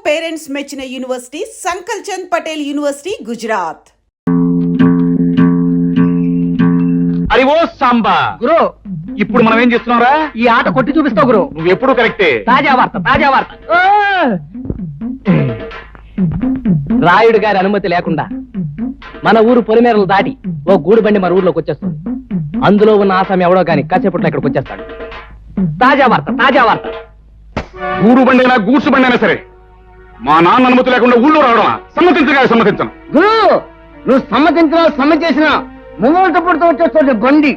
Parents మెచ్చిన university సంకల్ Chand Patel university Gujarat. అరే ఓ సాంబా గురు, ఇప్పుడు మనం ఏం చేస్తున్నారా? ఈ ఆట కొట్టి చూపిస్తావు గురు. నువ్వు ఎప్పుడు కరెక్టే. తాజా వార్త. రాయుడు గారి అనుమతి లేకుండా మన ఊరు పొలిమేరలు దాటి ఓ గూడు బండి మన ఊర్లోకి వచ్చేస్తుంది. అందులో ఉన్న ఆసామి ఎవడో గాని కాసేపట్లో ఇక్కడికి వచ్చేస్తాడు. తాజా వార్త. గూడు బండి అయినా గూడ్సు బండి అయినా సరే మా నాన్న అనుమతి లేకుండా ఊళ్ళో రావడమా? సమ్మతించను. గురు, నువ్వు సమ్మతించినా ముంగోళ్ళతో పుడుతూ వచ్చేస్తుంది బండి.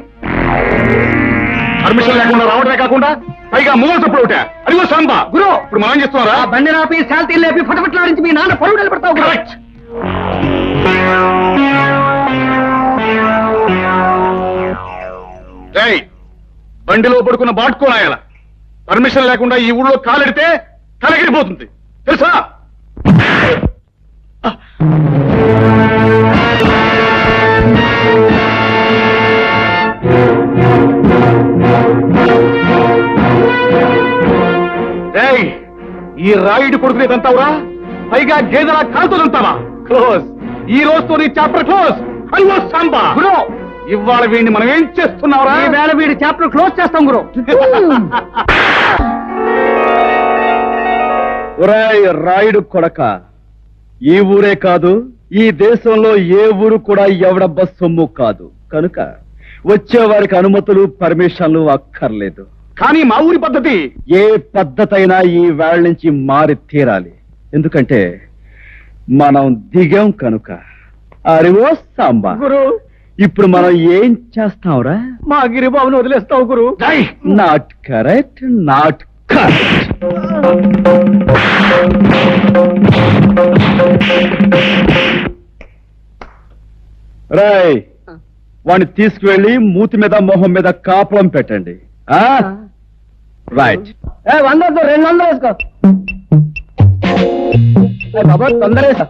పర్మిషన్ లేకుండా రావడమే కాకుండా పైగా మూగలు తప్పుడు ఒకటే. అదిగో సాంబా గురు, ఇప్పుడు మనం ఏం చేస్తున్నారా? బండి నాపి శాంతి లేపి ఫటఫట్లాడించి మీ నాన్న పరువు నిలబడతావు. కరెక్ట్. బండిలో పడుకున్న బాటుకోనాయాల పర్మిషన్ లేకుండా ఈ ఊళ్ళో కాలెడితే తలగిరిపోతుంది తెలుసా? ఈ రాయుడి కొడుకునే తంతావురా? పైగా గేదెలా కాలుతో తంతావా? క్లోజ్. ఈ రోజుతో నీ చాప్టర్ క్లోజ్. అయ్యో సాంబా గురు, ఇవాళ వీడిని మనం ఏం చేస్తున్నావురా? ఈ వేళ వీడి చాప్టర్ క్లోజ్ చేస్తాం గురు. ఒరేయ్ రాయుడు కొడక, ఈ ఊరే కాదు ఈ దేశంలో ఏ ఊరు కూడా ఎవడబ్బ సొమ్ము కాదు. కనుక వచ్చే వారికి అనుమతులు పర్మిషన్లు అక్కర్లేదు. కానీ మా ఊరి పద్ధతి ఏ పద్ధతి అయినా ఈ వేళ నుంచి మారి తీరాలి. ఎందుకంటే మనం దిగాం కనుక. అరివో సాంబా గురు, ఇప్పుడు మనం ఏం చేస్తాంరా? మా గిరిబాబును వదిలేస్తావు గురు. Not correct. రాయ్, వాడిని తీసుకువెళ్ళి మూతి మీద మొహం మీద కాపలం పెట్టండి. రైట్. 100 200 వేసుకో బాబా, తొందర వేసా.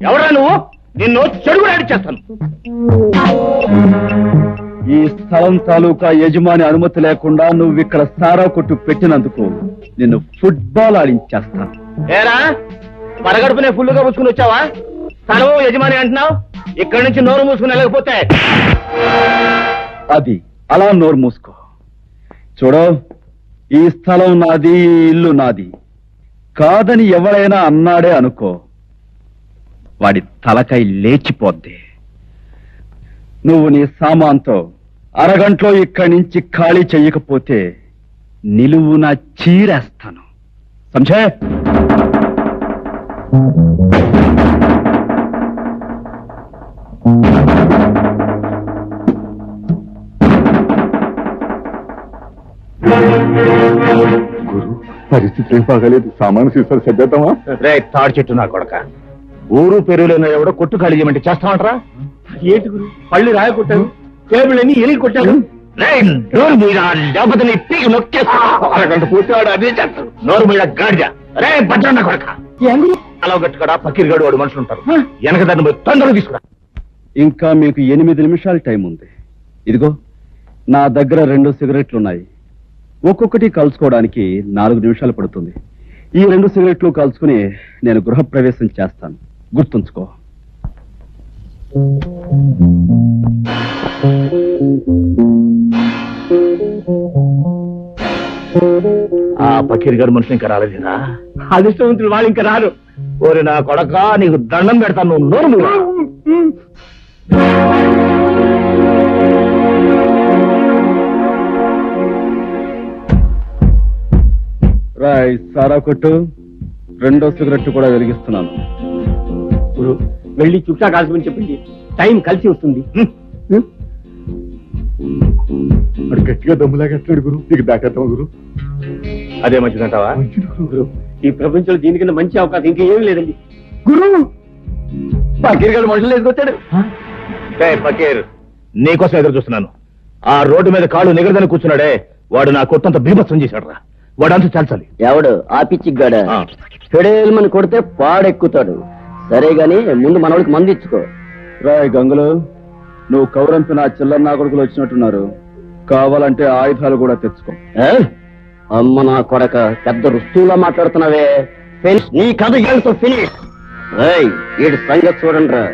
ఎవరా నువ్వు? నిన్ను చెడుగు చేస్తాను. ఈ స్థలం తాలూకా యజమాని అనుమతి లేకుండా నువ్వు ఇక్కడ సారా కొట్టు పెట్టినందుకు నిన్ను ఫుట్బాల్ ఆడించేస్తాను. ఏరా, పరగడుపునే ఫుల్లుగా పుచ్చుకుని వచ్చావా? స్థలం యజమాని అంటున్నావు, ఇక్కడి నుంచి నోరు మూసుకుని వెళ్ళకపోతే అది అలా నోరు మూసుకో. చూడు, ఈ స్థలం నాది, ఈ ఇల్లు నాది కాదని ఎవరైనా అన్నాడే అనుకో, వాడి తలకై లేచిపోద్ది. నువ్వు నీ సామాన్తో అరగంటలో ఇక్కడి నుంచి ఖాళీ చెయ్యకపోతే నిలువున చీరేస్తాను. సంజే? గురు, పరిస్థితి ఏం బాగాలేదు. సామాను సీసాలు సర్దేద్దామా? రే తాడు చెట్టు నా కొడక, ఊరు పెరుగులేని ఎవడో కొట్టు ఖాళీ చేయమంటే చేస్తామంటారా? ఏంటి గురు, పళ్ళు రాయ కొట్టాను, టేబుల్ అన్ని ఎలిగి కొట్టాను. నోరు మీద లేకపోతే నీ పీకి నొక్కేస్తా. అరగంట పూర్తివాడు అదే చేస్తాడు. నోరు మీద గాడిద. రే భద్రన్న కొడక, అలా గట్టుకడా పకీర్గాడు వాడు మనుషులు ఉంటారు. వెనక దాన్ని తొందరగా తీసుకురా. ఇంకా మీకు 8 నిమిషాల టైం ఉంది. ఇదిగో నా దగ్గర 2 సిగరెట్లున్నాయి. ఒక్కొక్కటి కలుసుకోవడానికి 4 నిమిషాలు పడుతుంది. ఈ 2 సిగరెట్లు కలుసుకుని నేను గృహప్రవేశం చేస్తాను. గుర్తుంచుకో. ఆ పకీర్ గారు మనుషులు ఇంకా రాలేదురా? అదృష్టవంతులు వాళ్ళు ఇంకా రారు. ఓరి నా కొడక, నీకు దండం పెడతాను. నువ్వు నోరు మూయరా. రాయ్, సారా కొట్టు. 2వ సిగరెట్ కూడా వెలిగిస్తున్నాను. వెళ్ళి చుట్టా కాల్చమని చెప్పింది. టైం కలిసి వస్తుంది. అడు గట్టిగా దమ్ములాగేస్తున్నాడు గురు, నీకు దాటేద్దాం గురు. అదే మంచిదంటావా? మంచిది గురు. ఈ ప్రపంచంలో దీనికన్నా మంచి అవకాశం ఇంకేం లేదండి. గురు పకీర్ గారు మనుషులు వేసుకొచ్చాడు. ఫకీర్, నీకోసం ఎదురు చూస్తున్నాను. ఆ రోడ్డు మీద కాళ్ళు నిగరదని కూర్చున్నాడే, వాడు నా కొట్టంత బీభత్సం చేశాడు రా. వాడు అంతా చాల్చాలి. ఎవడు ఆ పిచ్చిగాడ ఆ. ఫెడేల్మని కొడితే పాడెక్కుతాడు. సరే గాని ముందు మనవాడికి మంది ఇచ్చుకో. రాయ్ గంగులు, నువ్వు కౌరంపి నా చిల్లర నా కొడుకులు వచ్చినట్టున్నారు. కావాలంటే ఆయుధాలు కూడా తెచ్చుకో. ఏ? అమ్మ నా కొడక, పెద్ద రుస్తువులా మాట్లాడుతున్నావే. ఫినిష్, నీ కథ ఏంటో ఫినిష్. ఏయ్, వీడి సంగతి చూడండి రా.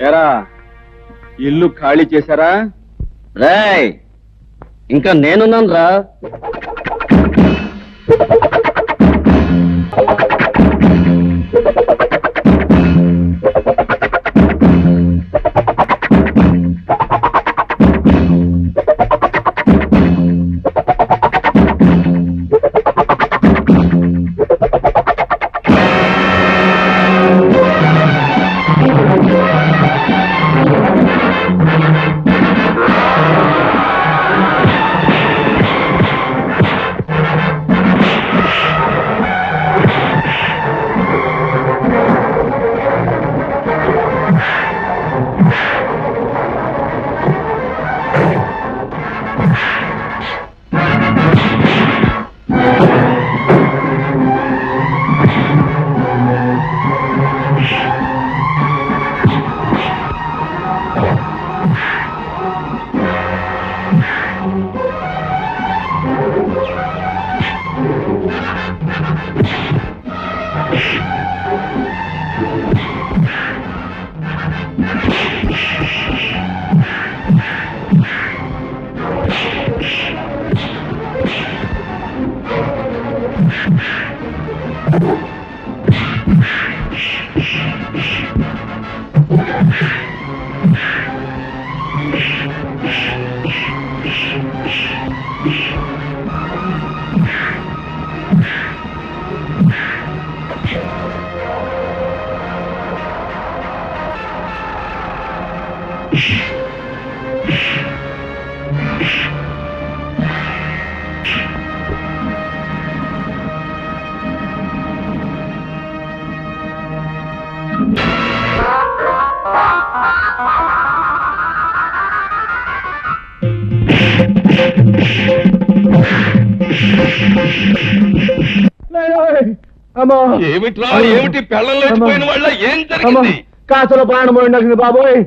ఎరా, ఇల్లు ఖాళీ చేశారా? రేయ్, ఇంకా నేనున్నాను రా. ఏమిట్రా, ఏమిటి పెళ్ళం లేచిపోయిన వాళ్ళ ఏం జరిగింది? కాసులో ప్రాణం పోయిండాల్సింది బాబోయ్.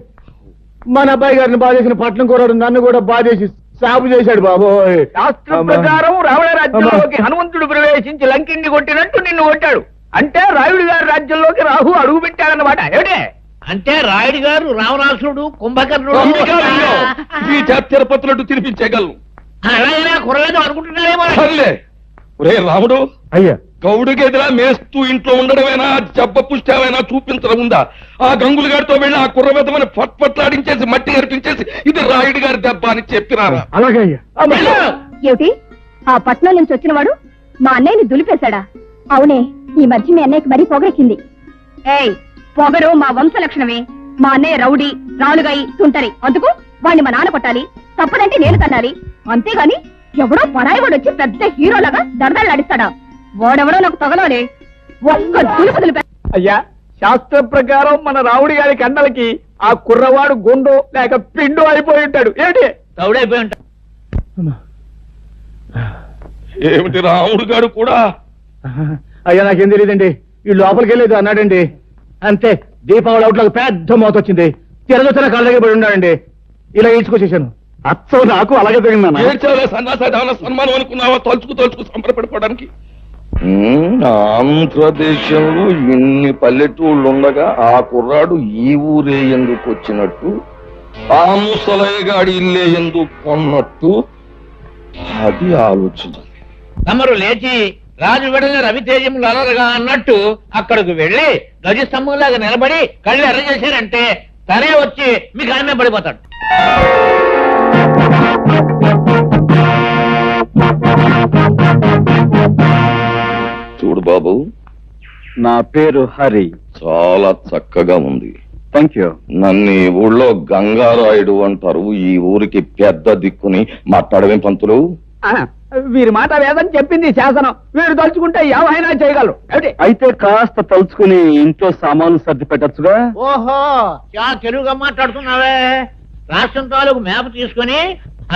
మన అబ్బాయి గారిని బాధేసిన పట్నం కూరడు నన్ను కూడా బాధేసి సాగు చేశాడు బాబోయ్. శాస్త్రం ప్రకారం రావణ రాజ్యంలోకి హనుమంతుడు ప్రవేశించి లంకిని కొట్టినట్టు నిన్ను కొట్టాడు. అంటే రాయుడు గారి రాజ్యంలోకి రాహు అడుగు పెట్టాడన్నమాట. ఏమిటే అంటే రాయుడు గారు రావణాసురుడు కుంభకర్ణుడు ఈ తిరుపతులట్టు తినిపించేయగలను. అలాగే కురలేదు అనుకుంటున్నారేమో. సర్లే. ఒరే రాముడు, అయ్యా, గౌడుకి ఎదురా మేస్తూ ఇంట్లో ఉండడమేనా, జబ్బ పుష్టామైనా చూపించడం ఉందా? ఆ గంగులు గారితో వెళ్ళి ఆ కుర్రబెద్దమని పట్లాడించేసి మట్టి అర్పించేసి ఇది రాయుడు గారి దెబ్బ అని చెప్పినారా? అలాగే అయ్యా. ఏమిటి ఆ పట్నం నుంచి వచ్చినవాడు మా అన్నయ్యని దులిపేశాడా? అవునే, ఈ మధ్య మీ అన్నయ్యకి మరీ పొగరెక్కింది. ఏయ్, పొగరు మా వంశ లక్షణమే. మా అన్నయ్య రౌడీ, రాలుగాయి, తుంటరి. అందుకు వాణ్ణి మా నాన్న కొట్టాలి, తప్పదంటే నేను తన్నాలి. అంతేగాని ఎవడో పరాయి వాడు వచ్చి పెద్ద హీరోలాగా దరదలాడిస్తాడా? వాడెవడో నాకు తగలాలే. ఒక్క దులుపు దులిపే. అయ్యా, శాస్త్ర ప్రకారం మన రావుడి గారి కండలకి ఆ కుర్రవాడు గుండు లేక పిండు అయిపోయి ఉంటాడు. ఏంటి తౌడైపోయి ఉంటా. ఏమిటి రాముడు గారు కూడా? అయ్యా నాకేం తెలియదండి. ఈ లోపలికి వెళ్ళేది అన్నాడండి. అంతే, దీపావళి అవుట్లోకి పెద్ద మోత వచ్చింది. తిరగొచ్చిన కాళ్ళ దగ్గర పడి ఉన్నాడండి. ఇలా ఈడ్చుకొచ్చేసాను. అచ్చం నాకు అలాగే తగిలిందన్నా. సన్మానం అనుకున్నావా? తలుచుకు సంబరపడిపోవడానికి. ఆంధ్రదేశంలో ఇన్ని పల్లెటూళ్ళు ఉండగా ఆ కుర్రాడు ఈ ఊరే ఎందుకు వచ్చినట్టు, ఆ ముసలయ్యగాడి ఇల్లే ఎందుకు కొన్నట్టు, అది ఆలోచించాలి. తమరు లేచి రాజు వెడల రవితేజములు అలరగా అన్నట్టు అక్కడికి వెళ్లి ధ్వజస్తంభంలాగా నిలబడి కళ్ళు ఎర్ర చేశారంటే తనే వచ్చి మీకు ఆమె పడిపోతాడు. చూడు బాబు, నా పేరు హరి. చాలా చక్కగా ఉంది. Thank you. నన్ను ఈ ఊళ్ళో గంగారాయుడు అంటారు. ఈ ఊరికి పెద్ద దిక్కుని మాట్లాడమే పంతులు. వీరి మాట వేదని చెప్పింది శాసనం. వీరు తలుచుకుంటే ఏమైనా చేయగలరు. అయితే కాస్త తలుచుకుని ఇంట్లో సామాన్లు సర్ది పెట్టచ్చుగా. ఓహో, చాలా తెలుగుగా మాట్లాడుతున్నావే. రాష్ట్రం తాలూకు మ్యాప్ తీసుకుని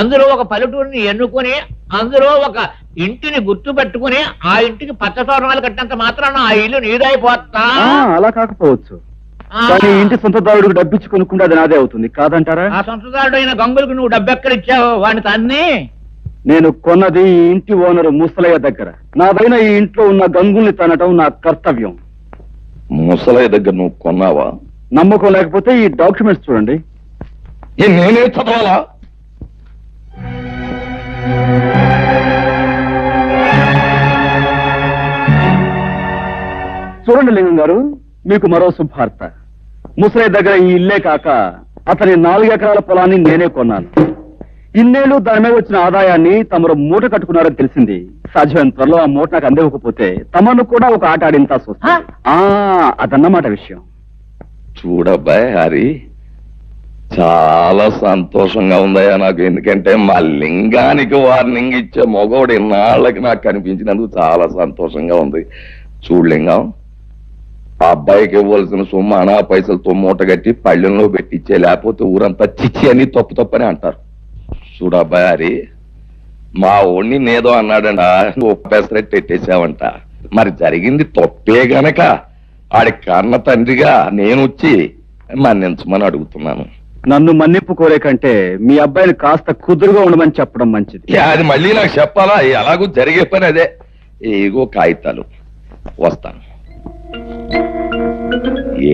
అందులో ఒక పల్లెటూరిని ఎన్నుకొని అందులో ఒక ఇంటిని గుర్తు పెట్టుకుని ఆ ఇంటికి పచ్చ తోరణాలు కట్టినంత మాత్రాన ఆ ఇల్లు నీదైపోతా. అలా కాకపోవచ్చు, కానీ ఇంటి సొంతదారుడికి డబ్బిచ్చి కొనుక్కుంటే అది నాదే అవుతుంది కాదంటారా? ఆ సొంతదారుడు అయిన గంగులకు నువ్వు డబ్బెక్కడిచ్చావు? వాడిని తన్ని. నేను కొన్నది ఈ ఇంటి ఓనరు ముసలయ్య దగ్గర. నాదైన ఈ ఇంట్లో ఉన్న గంగుల్ని తనటం నా కర్తవ్యం. ముసలయ్య దగ్గర నువ్వు కొన్నావా? నమ్మకం లేకపోతే ఈ డాక్యుమెంట్స్ చూడండి. నేనే చదవాలా? చూడండి లింగం గారు, మీకు మరో శుభార్త. ముసలయ్య దగ్గర ఈ ఇల్లే కాక అతని 4 ఎకరాల పొలాన్ని నేనే కొన్నాను. ఇన్నేళ్లు దాని మీద వచ్చిన ఆదాయాన్ని తమరు మూట కట్టుకున్నారని తెలిసింది. సాధ్యమైన త్వరలో ఆ మూట నాకు అందివ్వకపోతే తమను కూడా ఒక ఆట ఆడింతాల్సి వస్తుంది. అదన్నమాట విషయం. చూడబ్బాయ్ హరి, చాలా సంతోషంగా ఉందయ్యా నాకు. ఎందుకంటే మా లింగానికి వార్నింగ్ ఇచ్చే మగవాడు ఇన్నాళ్ళకి నాకు కనిపించినందుకు చాలా సంతోషంగా ఉంది. చూడు లింగం, ఆ అబ్బాయికి ఇవ్వాల్సిన సొమ్ము అనా పైసలతో మూట కట్టి పళ్ళెంలో పెట్టించే, లేకపోతే ఊరంతా చిచ్చి అని తప్పని అంటారు. చూడబ్బాయి హరి, మా ఓణ్ణి నేదో అన్నాడంట, నువ్వు పెసరెట్టు ఎట్టేసావంట. మరి జరిగింది తప్పే గనక ఆడి కన్న తండ్రిగా నేను వచ్చి మన్నించమని అడుగుతున్నాను. నన్ను మన్నిప్పు కోరే కంటే మీ అబ్బాయిని కాస్త కుదురుగా ఉండమని చెప్పడం మంచిది. అది మళ్ళీ నాకు చెప్పాలా? ఎలాగూ జరిగే పని అదే. ఏగో కాగితాలు, వస్తాను.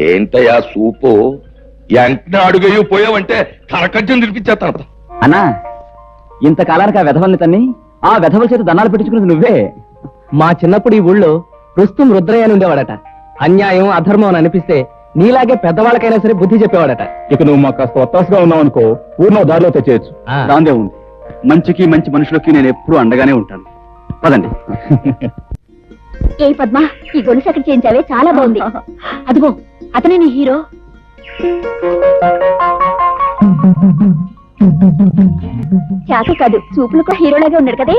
ఏంటయ్యా సూపు? వెంటనే అడుగయ్యూ పోయావంటే కరకజ్జం తినిపించేస్తాను. అన్నా, ఇంతకాలానికి ఆ వెధవల్ని తన్ని ఆ వెధవల చేత దండాలు పెట్టించుకున్నది నువ్వే. మా చిన్నప్పుడు ఈ ఊళ్ళో రుస్తుం రుద్రయ్య అని ఉండేవాడట. అన్యాయం అధర్మం అని అనిపిస్తే నీలాగే పెద్దవాళ్ళకైనా సరే బుద్ధి చెప్పేవాడట. ఇక నువ్వు మాకు కాస్త ఒత్తాసుగా ఉన్నావు అనుకో, ఊరిలో దారిలో తెచ్చేయచ్చు. దాందే ఉంది. మంచికి మంచి మనుషులకి నేను ఎప్పుడూ అండగానే ఉంటాను. పదండి. ఏ పద్మ, ఈ గొలుసు ఎక్కడ చేయించావే? చాలా బాగుంది. అదిగో అతనే నీ హీరో. చాక కాదు, చూపులకు హీరోలాగే ఉన్నాడు కదే.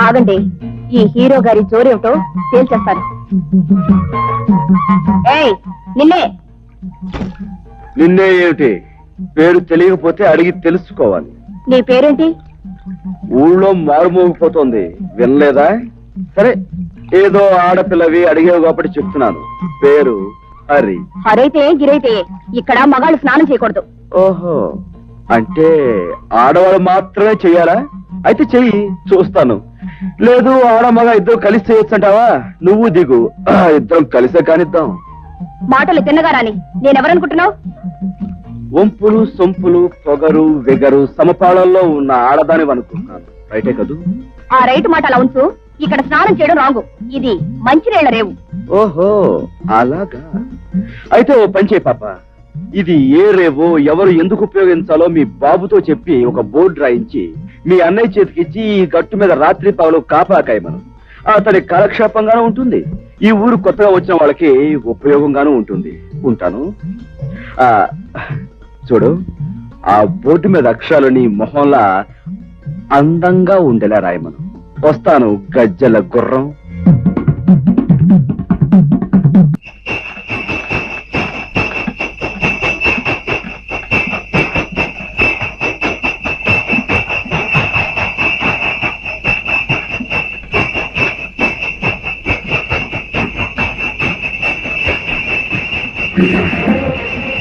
ఆగండి, ఈ హీరో గారి జోరేమిటో తేల్చేస్తాను. ఏయ్, నిన్నే. నిన్నే ఏమిటి? పేరు తెలియకపోతే అడిగి తెలుసుకోవాలి. నీ పేరేంటి? ఊళ్ళో మారుమోగిపోతోంది, వినలేదా? సరే, ఏదో ఆడపిల్లవి అడిగేవి కాబట్టి చెప్తున్నాను. పేరు హరి. హరైతే గిరైతే ఇక్కడ మగాళ్ళు స్నానం చేయకూడదు. ఓహో, అంటే ఆడవాళ్ళు మాత్రమే చెయ్యాలా? అయితే చెయ్యి, చూస్తాను. లేదు, ఆడ మగ ఇద్దరు కలిసి చేయొచ్చంటావా? నువ్వు దిగు, ఇద్దరం కలిసే కానిద్దాం. మాటలు తిన్నగారాని నేనెవరనుకుంటున్నావు? వంపులు సొంపులు పొగరు వెగరు సమపాళల్లో ఉన్న ఆడదాని అనుకుంటున్నాను. రైటే కదూ? ఆ రైట్ మాట అలా ఉంచు. ఇక్కడ స్నానం చేయడం రాంగు. ఇది మంచినీళ్ల రేవు. ఓహో, అలాగా. అయితే ఓ పని చేయి పాప, ఇది ఏ రేవో ఎవరు ఎందుకు ఉపయోగించాలో మీ బాబుతో చెప్పి ఒక బోర్డు రాయించి మీ అన్నయ్య చేతికిచ్చి ఈ గట్టు మీద రాత్రి పగలు కాపాకాయమను. అతడి కాలక్షేపంగానూ ఉంటుంది, ఈ ఊరు కొత్తగా వచ్చిన వాళ్ళకి ఉపయోగంగానూ ఉంటుంది. ఉంటాను. ఆ చూడు, ఆ బోర్డు మీద అక్షరాలు నీ మొహంలా అందంగా ఉండేలా రాయమను. వస్తాను, గజ్జల గుర్రం.